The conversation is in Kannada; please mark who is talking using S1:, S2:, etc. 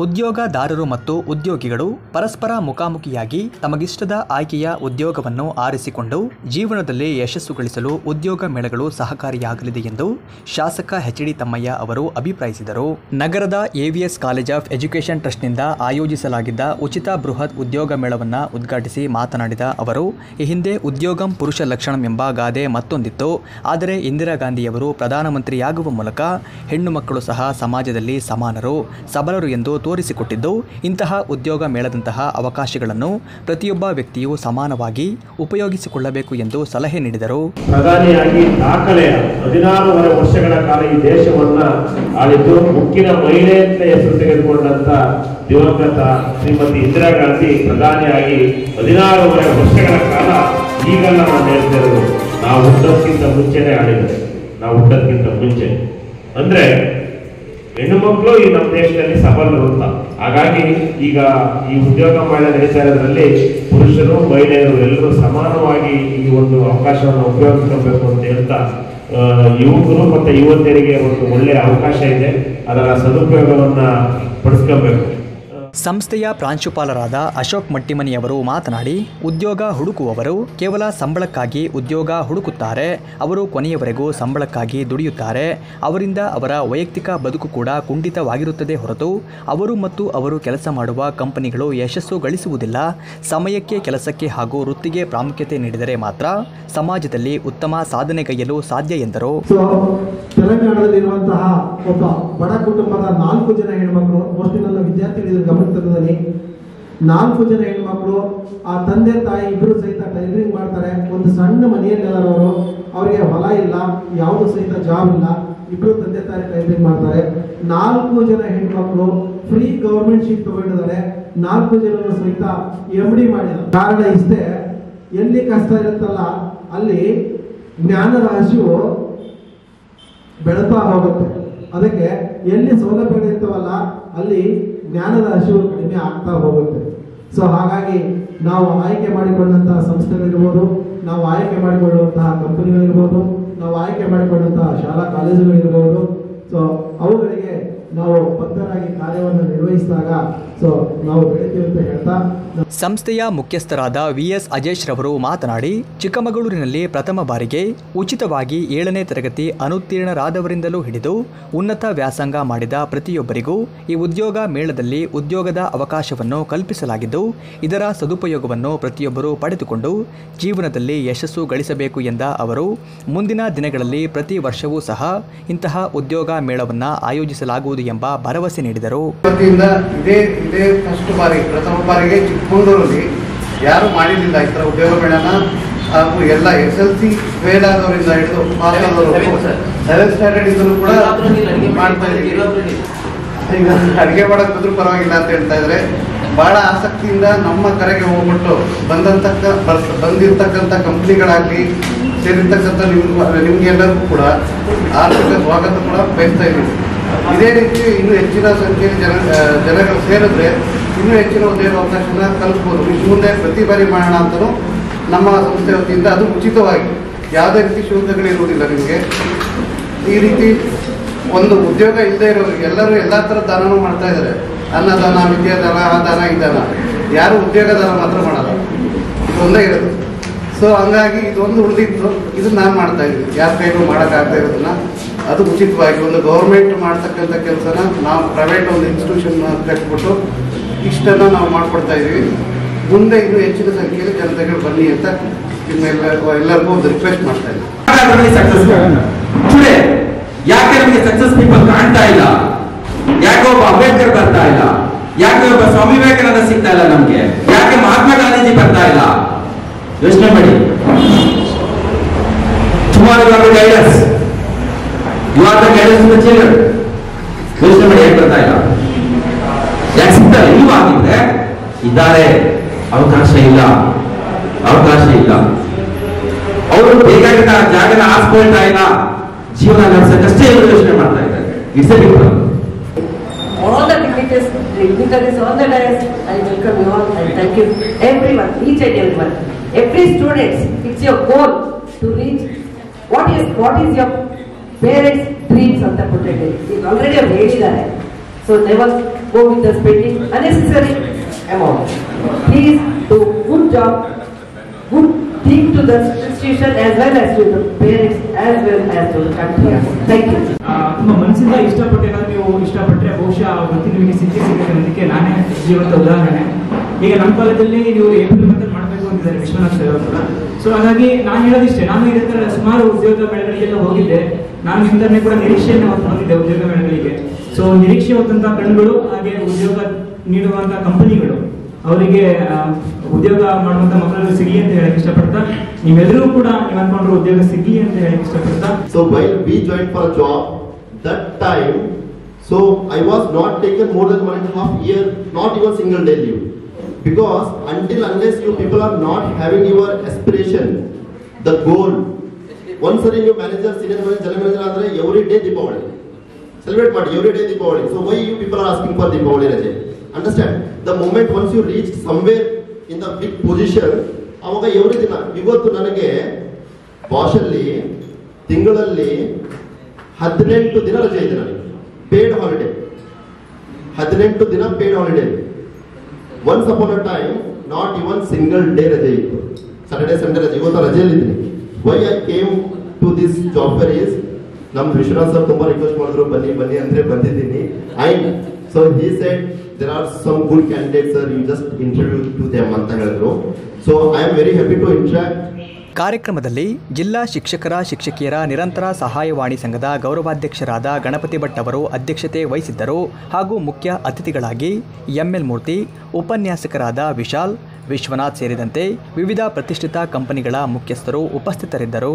S1: ಉದ್ಯೋಗದಾರರು ಮತ್ತು ಉದ್ಯೋಗಿಗಳು ಪರಸ್ಪರ ಮುಖಾಮುಖಿಯಾಗಿ ತಮಗಿಷ್ಟದ ಆಯ್ಕೆಯ ಉದ್ಯೋಗವನ್ನು ಆರಿಸಿಕೊಂಡು ಜೀವನದಲ್ಲಿ ಯಶಸ್ಸು ಗಳಿಸಲು ಉದ್ಯೋಗ ಮೇಳಗಳು ಸಹಕಾರಿಯಾಗಲಿದೆ ಎಂದು ಶಾಸಕ ಎಚ್.ಡಿ. ತಮ್ಮಯ್ಯ ಅವರು ಅಭಿಪ್ರಾಯಿಸಿದರು. ನಗರದ ಎವಿಎಸ್ ಕಾಲೇಜ್ ಆಫ್ ಎಜುಕೇಷನ್ ಟ್ರಸ್ಟ್ನಿಂದ ಆಯೋಜಿಸಲಾಗಿದ್ದ ಉಚಿತ ಬೃಹತ್ ಉದ್ಯೋಗ ಮೇಳವನ್ನು ಉದ್ಘಾಟಿಸಿ ಮಾತನಾಡಿದ ಅವರು, ಈ ಹಿಂದೆ ಉದ್ಯೋಗಂ ಪುರುಷ ಲಕ್ಷಣಂ ಎಂಬ ಗಾದೆ ಮತ್ತೊಂದಿತ್ತು. ಆದರೆ ಇಂದಿರಾ ಗಾಂಧಿಯವರು ಪ್ರಧಾನಮಂತ್ರಿಯಾಗುವ ಮೂಲಕ ಹೆಣ್ಣು ಮಕ್ಕಳು ಸಹ ಸಮಾಜದಲ್ಲಿ ಸಮಾನರು, ಸಬಲರು ಎಂದು ತೋರಿಸಿಕೊಟ್ಟಿದ್ದು, ಇಂತಹ ಉದ್ಯೋಗ ಮೇಳದಂತಹ ಅವಕಾಶಗಳನ್ನು ಪ್ರತಿಯೊಬ್ಬ ವ್ಯಕ್ತಿಯು ಸಮಾನವಾಗಿ ಉಪಯೋಗಿಸಿಕೊಳ್ಳಬೇಕು ಎಂದು ಸಲಹೆ ನೀಡಿದರು.
S2: ಪ್ರಧಾನಿಯಾಗಿ ದಾಖಲೆಯ 16 ವರ್ಷಗಳ ಕಾಲ ಈ ದೇಶವನ್ನ ಆಳಿದ್ದು ಮುಖ್ಯ ಮಹಿಳೆ ಅಂತ ಹೆಸರು ತೆಗೆದುಕೊಂಡಂತ ದಿವಂಗತ ಶ್ರೀಮತಿ ಇಂದಿರಾ ಗಾಂಧಿ ಪ್ರಧಾನಿಯಾಗಿ 16 ವರ್ಷಗಳ ಕಾಲ ಈಗಲ್ಲ ನಾನು ಹೇಳ್ತಿರೋದು, ನಾವು ಹುಟ್ಟೋದಕ್ಕಿಂತ ಮುಂಚೆನೆ ಆಳಿದ್ದಾರೆ. ನಾವು ಹುಟ್ಟೋದಕ್ಕಿಂತ ಮುಂಚೆ ಅಂದ್ರೆ ಹೆಣ್ಣು ಮಕ್ಕಳು ಈ ನಮ್ಮ ದೇಶದಲ್ಲಿ ಸಬಲರು ಅಂತ. ಹಾಗಾಗಿ ಈಗ ಈ ಉದ್ಯೋಗ ಮೇಳ ನಡೀತಾ ಇರೋದ್ರಲ್ಲಿ ಪುರುಷರು ಮಹಿಳೆಯರು ಎಲ್ಲರೂ ಸಮಾನವಾಗಿ ಈ ಒಂದು ಅವಕಾಶವನ್ನು ಉಪಯೋಗಿಸಬೇಕು ಅಂತ ಹೇಳ್ತಾ ಯುವಕರು ಮತ್ತೆ ಯುವತಿಯರಿಗೆ ಒಂದು ಒಳ್ಳೆಯ ಅವಕಾಶ ಇದೆ, ಅದರ ಸದುಪಯೋಗವನ್ನ ಪಡಿಸ್ಕೋಬೇಕು.
S1: ಸಂಸ್ಥೆಯ ಪ್ರಾಂಶುಪಾಲರಾದ ಅಶೋಕ್ ಮಟ್ಟಿಮನಿಯವರು ಮಾತನಾಡಿ, ಉದ್ಯೋಗ ಹುಡುಕುವವರು ಕೇವಲ ಸಂಬಳಕ್ಕಾಗಿ ಉದ್ಯೋಗ ಹುಡುಕುತ್ತಾರೆ. ಅವರು ಕೊನೆಯವರೆಗೂ ಸಂಬಳಕ್ಕಾಗಿ ದುಡಿಯುತ್ತಾರೆ. ಅವರಿಂದ ಅವರ ವೈಯಕ್ತಿಕ ಬದುಕು ಕೂಡ ಕುಂಠಿತವಾಗಿರುತ್ತದೆ ಹೊರತು ಅವರು ಮತ್ತು ಅವರು ಕೆಲಸ ಮಾಡುವ ಕಂಪನಿಗಳು ಯಶಸ್ಸು ಗಳಿಸುವುದಿಲ್ಲ. ಸಮಯಕ್ಕೆ, ಕೆಲಸಕ್ಕೆ ಹಾಗೂ ವೃತ್ತಿಗೆ ಪ್ರಾಮುಖ್ಯತೆ ನೀಡಿದರೆ ಮಾತ್ರ ಸಮಾಜದಲ್ಲಿ ಉತ್ತಮ ಸಾಧನೆಗೈಯಲು ಸಾಧ್ಯ ಎಂದರು.
S3: ತೆಲಂಗಾಣದಲ್ಲಿರುವಂತಹ ಒಬ್ಬ ಬಡ ಕುಟುಂಬದ 4 ಜನ ಹೆಣ್ಮಕ್ಳು, ಮೋಸ್ಟ್ಲಿ ನನ್ನ ವಿದ್ಯಾರ್ಥಿಗಳು ಗಮನಿಸಿದಲ್ಲಿ 4 ಜನ ಹೆಣ್ಮಕ್ಳು, ಆ ತಂದೆ ತಾಯಿ ಇಬ್ಬರು ಸಹಿತ ಟೈಲರಿಂಗ್ ಮಾಡ್ತಾರೆ. ಒಂದು ಸಣ್ಣ ಮನೆಯಲ್ಲಿರೋರು, ಅವರಿಗೆ ಹೊಲ ಇಲ್ಲ, ಯಾವುದು ಸಹಿತ ಜಾಬ್ ಇಲ್ಲ, ಇಬ್ಬರು ತಂದೆ ತಾಯಿ ಟೈಲರಿಂಗ್ ಮಾಡ್ತಾರೆ. 4 ಜನ ಹೆಣ್ಮಕ್ಳು ಫ್ರೀ ಗವರ್ಮೆಂಟ್ ಶೀಟ್ ತಗೊಂಡಿದ್ದಾರೆ. 4 ಜನರು ಸಹಿತ MD ಮಾಡಿದ್ದಾರೆ. ಕಾರಣ ಇಷ್ಟೇ, ಎಲ್ಲಿ ಕಷ್ಟ ಇರುತ್ತಲ್ಲ ಅಲ್ಲಿ ಜ್ಞಾನದ ಹಸಿವು ಬೆಳತಾ ಹೋಗುತ್ತೆ. ಅದಕ್ಕೆ ಎಲ್ಲಿ ಸೌಲಭ್ಯಗಳಿರ್ತವಲ್ಲ ಅಲ್ಲಿ ಜ್ಞಾನದ ಹಸಿವು ಕಡಿಮೆ ಆಗ್ತಾ ಹೋಗುತ್ತೆ. ಸೊ ಹಾಗಾಗಿ ನಾವು ಆಯ್ಕೆ ಮಾಡಿಕೊಂಡಂತಹ ಸಂಸ್ಥೆಗಳಿರ್ಬೋದು, ನಾವು ಆಯ್ಕೆ ಮಾಡಿಕೊಳ್ಳುವಂತಹ ಕಂಪನಿಗಳಿರ್ಬೋದು, ನಾವು ಆಯ್ಕೆ ಮಾಡಿಕೊಂಡಂತಹ ಶಾಲಾ ಕಾಲೇಜುಗಳಿರ್ಬೋದು, ಸೊ ಅವುಗಳಿಗೆ ನಾವು ಬದ್ಧರಾಗಿ ಕಾರ್ಯವನ್ನು ನಿರ್ವಹಿಸಿದಾಗ ಸೊ ನಾವು ಬೆಳಿತೀವಿ ಅಂತ ಹೇಳ್ತಾ
S1: ಸಂಸ್ಥೆಯ ಮುಖ್ಯಸ್ಥರಾದ VS ಅಜೇಶ್ ರವರು ಮಾತನಾಡಿ, ಚಿಕ್ಕಮಗಳೂರಿನಲ್ಲಿ ಪ್ರಥಮ ಬಾರಿಗೆ ಉಚಿತವಾಗಿ 7ನೇ ತರಗತಿ ಅನುತ್ತೀರ್ಣರಾದವರಿಂದಲೂ ಹಿಡಿದು ಉನ್ನತ ವ್ಯಾಸಂಗ ಮಾಡಿದ ಪ್ರತಿಯೊಬ್ಬರಿಗೂ ಈ ಉದ್ಯೋಗ ಮೇಳದಲ್ಲಿ ಉದ್ಯೋಗದ ಅವಕಾಶವನ್ನು ಕಲ್ಪಿಸಲಾಗಿದ್ದು, ಇದರ ಸದುಪಯೋಗವನ್ನು ಪ್ರತಿಯೊಬ್ಬರು ಪಡೆದುಕೊಂಡು ಜೀವನದಲ್ಲಿ ಯಶಸ್ಸು ಗಳಿಸಬೇಕು ಎಂದ ಅವರು, ಮುಂದಿನ ದಿನಗಳಲ್ಲಿ ಪ್ರತಿ ವರ್ಷವೂ ಸಹ ಇಂತಹ ಉದ್ಯೋಗ ಮೇಳವನ್ನು ಆಯೋಜಿಸಲಾಗುವುದು ಎಂಬ ಭರವಸೆ ನೀಡಿದರು.
S4: ಪ್ರಥಮ ಬಾರಿಗೆ ಚಿಕ್ಕಮಗಳೂರಲ್ಲಿ ಯಾರು ಮಾಡಿರಲಿಲ್ಲ ಈ ಥರ ಉದ್ಯೋಗ ಮೇಳನ. ಹಾಗೂ ಎಲ್ಲ SLC ಫೇಲ್ ಆದವರಿಂದ ಹಿಡಿದು ಪಾಸ್ ಆದವರು 7th ಸ್ಟ್ಯಾಂಡರ್ಡ್ ಇಂದಲೂ ಕೂಡ ಮಾಡ್ತಾ ಇದ್ದೀವಿ. ಈಗ ಅಡುಗೆ ಮಾಡಕ್ ಬಂದ್ರೂ ಪರವಾಗಿಲ್ಲ ಅಂತ ಹೇಳ್ತಾ ಇದ್ರೆ, ಬಹಳ ಆಸಕ್ತಿಯಿಂದ ನಮ್ಮ ಕರೆಗೆ ಹೋಗ್ಬಿಟ್ಟು ಬಂದಿರ್ತಕ್ಕಂಥ ಕಂಪ್ನಿಗಳಾಗಲಿ ಸೇರಿರ್ತಕ್ಕಂಥ ನಿಮ್ಗೆಲ್ಲರಿಗೂ ಕೂಡ ಆರ್ಥಿಕ ಸ್ವಾಗತ ಕೂಡ ಬಯಸ್ತಾ ಇದ್ದೀವಿ. ಇದೇ ರೀತಿ ಇನ್ನೂ ಹೆಚ್ಚಿನ ಸಂಖ್ಯೆಯಲ್ಲಿ ಜನಗಳು ಸೇರಿದ್ರೆ ಇನ್ನೂ ಹೆಚ್ಚಿನ ಉದ್ಯೋಗ ಅವಕಾಶನ ಕಲಿಸ್ಬೋದು. ಇನ್ನು ಮುಂದೆ ಪ್ರತಿ ಬಾರಿ ಮಾಡೋಣ ಅಂತಲೂ ನಮ್ಮ ಸಂಸ್ಥೆ ವತಿಯಿಂದ, ಅದು ಉಚಿತವಾಗಿ, ಯಾವುದೇ ರೀತಿ ಶುಲ್ಕಗಳಿರುವುದಿಲ್ಲ ನಿಮಗೆ. ಈ ರೀತಿ ಒಂದು ಉದ್ಯೋಗ ಇಲ್ಲದೆ ಇರೋರಿಗೆ ಎಲ್ಲರೂ ಎಲ್ಲ ಥರದ ದಾನನೂ ಮಾಡ್ತಾ ಇದ್ದಾರೆ. ಅನ್ನದಾನ, ವಿದ್ಯಾದಾನ, ಆ ದಾನ, ಈ ದಾನ. ಯಾರು ಉದ್ಯೋಗ ದಾನ ಮಾತ್ರ ಮಾಡಲ್ಲ, ಇದೊಂದೇ ಇರೋದು. ಸೊ ಹಂಗಾಗಿ ಇದೊಂದು ಉಳಿದಿತ್ತು, ಇದನ್ನ ನಾನು ಮಾಡ್ತಾ ಇದ್ದೀನಿ. ಯಾರ ಕೈಗೂ ಮಾಡೋಕ್ಕಾಗದೇ ಇರೋದನ್ನ ಅದು ಉಚಿತವಾಗಿ ಒಂದು ಗೌರ್ಮೆಂಟ್ ಮಾಡ್ತಕ್ಕಂಥ ಕೆಲಸನ ನಾವು ಪ್ರೈವೇಟ್ ಒಂದು ಇನ್ಸ್ಟಿಟ್ಯೂಷನ್ ಕಟ್ಬಿಟ್ಟು ಇಷ್ಟನ್ನು ನಾವು ಮಾಡಿಕೊಡ್ತಾ ಇದ್ದೀವಿ. ಮುಂದೆ ಇನ್ನೂ ಹೆಚ್ಚಿನ ಸಂಖ್ಯೆಯಲ್ಲಿ ಜನತೆಗಳು ಬನ್ನಿ ಅಂತ ಎಲ್ಲರಿಗೂ ಒಂದು ರಿಕ್ವೆಸ್ಟ್ ಮಾಡ್ತಾ ಇದ್ದೀವಿ.
S5: ಯಾಕೆ ನಮಗೆ ಸಕ್ಸಸ್ ಪೀಪಲ್ ಕಾಣ್ತಾ ಇಲ್ಲ? ಯಾಕೆ ಒಬ್ಬ ಅಂಬೇಡ್ಕರ್ ಬರ್ತಾ ಇಲ್ಲ? ಯಾಕೆ ಒಬ್ಬ ಸ್ವಾಮಿ ವಿವೇಕಾನಂದ ಸಿಗ್ತಾ ಇಲ್ಲ ನಮ್ಗೆ? ಯಾಕೆ ಮಹಾತ್ಮ ಗಾಂಧೀಜಿ ಬರ್ತಾ ಇಲ್ಲ? ಯೋಚನೆ ಮಾಡಿ. tomorrow you are the guidance, you are the guidance to the children. ಯೋಚನೆ ಮಾಡಿ, ಯಾಕೆ ಬರ್ತಾ ಇಲ್ಲ? ಯಾಕೆ ಸಿಗ್ತಾರೆ? ನೀವು ಆಗಿದ್ರೆ ಇದ್ದಾರೆ, ಅವಕಾಶ ಇಲ್ಲ. ಅವರು ಬೇಕಾಗಿದ್ದ ಜಾಗನ ಆಸ್ಕೊಳ್ತಾ ಇಲ್ಲ, ಜೀವನ ನಡೆಸಕ್ಕಷ್ಟೇ ಯೋಚನೆ ಮಾಡ್ತಾ ಇದ್ದಾರೆ. It's a big problem.
S6: All the dignitaries, all the dais, I welcome you all and thank you everyone, each and everyone. Every student, it's your goal to reach what is your parents' dreams ಅಂತ ಪುಟ್ಟೆ. ಈಗ ಆಲ್ರೆಡಿ ಅವ್ರು ಹೇಳಿದ್ದಾರೆ, So never go with the spending unnecessary amount. Please do good job, good thing to the institution as well as to the parents as well as to the country. Thank you.
S7: ತುಂಬ ಮನಸ್ಸಿಂದ ಇಷ್ಟಪಟ್ಟೇನಾದ್ರೂ ನೀವು ಇಷ್ಟಪಟ್ಟರೆ ಬಹುಶಃ ಆ ವೃತ್ತಿ ನಿಮಗೆ ಸಿಗುತ್ತೆ ಅನ್ನೋದಕ್ಕೆ ನಾನೇ ಜೀವಂತ ಉದಾಹರಣೆ. ಈಗ ನಮ್ಮ ಕಾಲೇಜಲ್ಲಿ ನೀವು ಏಪ್ರಿಲ್ ಮಂತ್ ಮಾಡಬೇಕು ಅಂತಿದ್ದಾರೆ ವಿಶ್ವನಾಥ್ ಸರ್ ಅವರು ಕೂಡ. ಸೊ ಹಾಗಾಗಿ ನಾನು ಹೇಳೋದಿಷ್ಟೇ, ನಾನು ಇದೇ ಥರ ಸುಮಾರು ಉದ್ಯೋಗ ಮೇಳಗಳಿಗೆಲ್ಲ ಹೋಗಿದ್ದೆ. ನಾನು ನಿಮ್ಮದನ್ನೇ ಕೂಡ ನಿರೀಕ್ಷೆಯನ್ನು ಹೊಂದಿದ್ದೆ ಉದ್ಯೋಗ ಮೇಳಗಳಿಗೆ. ಸೊ ನಿರೀಕ್ಷೆ ಹೊತ್ತಂತಹ ಕಣ್ಣುಗಳು ಹಾಗೆ ಉದ್ಯೋಗ ನೀಡುವಂತಹ ಕಂಪನಿಗಳು ಅವರಿಗೆ ಉದ್ಯೋಗ ಮಾಡುವಂತ ಮಕ್ಕಳು ಸಿಗಲಿ ಅಂತ ಹೇಳಕ್ ಇಷ್ಟಪಡ್ತಾ, ನೀವೆಲ್ಲರೂ ಕೂಡ ನೀವು ಅನ್ಕೊಂಡ್ರು ಉದ್ಯೋಗ ಸಿಗಲಿ ಅಂತ ಹೇಳಕ್ ಇಷ್ಟಪಡ್ತಾ.
S8: So while we joined for a job that time, so I was not taken more than 1.5 years, not even single day leave, because unless you people are not having your aspiration, the goal, once are you manager, senior manager, general manager andre every day Deepavali celebrate ಮಾಡಿ, every day Deepavali. So why you people are asking for Deepavali raje? Understand, the moment once you reach somewhere in the big position, ಅವಾಗ every ದಿನ, ಇವತ್ತು ನನಗೆ ಭಾಷಲ್ಲಿ ತಿಂಗಳಲ್ಲಿ 18 ದಿನ ರಜೆ ಇದೆ ನನಗೆ, ಪೇಡ್ ಹಾಲಿಡೇ 18 ದಿನ paid holiday. Once upon a time not even single day ರಜೆ ಇತ್ತು, ಸಾಟರ್ಡೆ ಸಂಡೇ ರಜೆ. ಇವತ್ತು ರಜೆಯಲ್ಲಿದ್ದೀನಿ. Why I came to this job fair is, ನಮ್ಮ ವಿಶ್ವನಾಥ್ ಸರ್ ತುಂಬಾ ರಿಕ್ವೆಸ್ಟ್ ಮಾಡಿದ್ರು ಬನ್ನಿ ಬನ್ನಿ ಅಂದ್ರೆ ಬಂದಿದ್ದೀನಿ. And so he said there are some good candidates sir, you just interview to them ಅಂತ ಹೇಳಿದ್ರು. So I am very happy to interact.
S1: ಕಾರ್ಯಕ್ರಮದಲ್ಲಿ ಜಿಲ್ಲಾ ಶಿಕ್ಷಕರ ಶಿಕ್ಷಕಿಯರ ನಿರಂತರ ಸಹಾಯವಾಣಿ ಸಂಘದ ಗೌರವಾಧ್ಯಕ್ಷರಾದ ಗಣಪತಿ ಭಟ್ ಅವರು ಅಧ್ಯಕ್ಷತೆ ವಹಿಸಿದ್ದರು. ಹಾಗೂ ಮುಖ್ಯ ಅತಿಥಿಗಳಾಗಿ ಎಂಎಲ್ ಮೂರ್ತಿ, ಉಪನ್ಯಾಸಕರಾದ ವಿಶಾಲ್, ವಿಶ್ವನಾಥ್ ಸೇರಿದಂತೆ ವಿವಿಧ ಪ್ರತಿಷ್ಠಿತ ಕಂಪನಿಗಳ ಮುಖ್ಯಸ್ಥರು ಉಪಸ್ಥಿತರಿದ್ದರು.